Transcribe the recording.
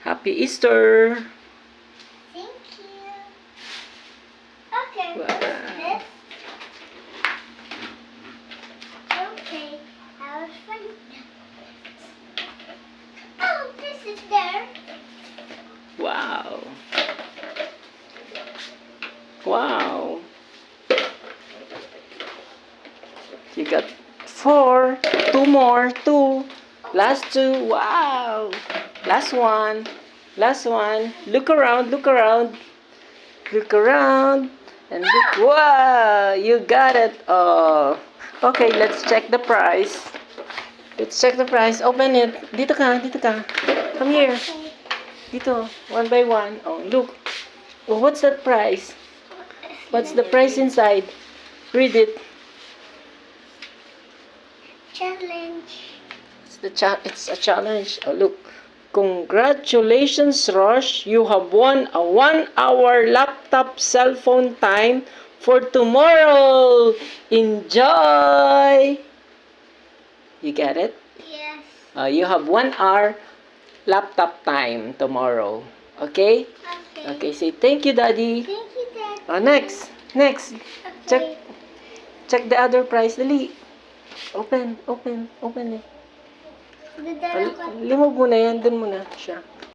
Happy Easter! Thank you. Okay, Wow. what's this? Okay, I was fun. Oh, this is there. Wow! Wow! You got 4. 2 more. 2. Last 2. Wow! Last one. Last one. Look around. Look around. Look around. And look. Wow! You got it. Oh. Okay, let's check the price. Let's check the price. Open it. Dito ka. Dito ka. Come here. Okay. Dito. One by one. Oh, look. Oh, what's that price? What's the price inside? Read it. Challenge. It's a challenge. Oh, look. Congratulations, Rosh. You have won a 1-hour laptop cell phone time for tomorrow. Enjoy. You get it? Yes. You have 1 hour laptop time tomorrow. Okay? Okay. Okay, say thank you, Daddy. Thank you, Dad. Next. Next. Okay. Check the other price. Dali. Open it. Dadala ko. Limog muna yan. Dun muna siya.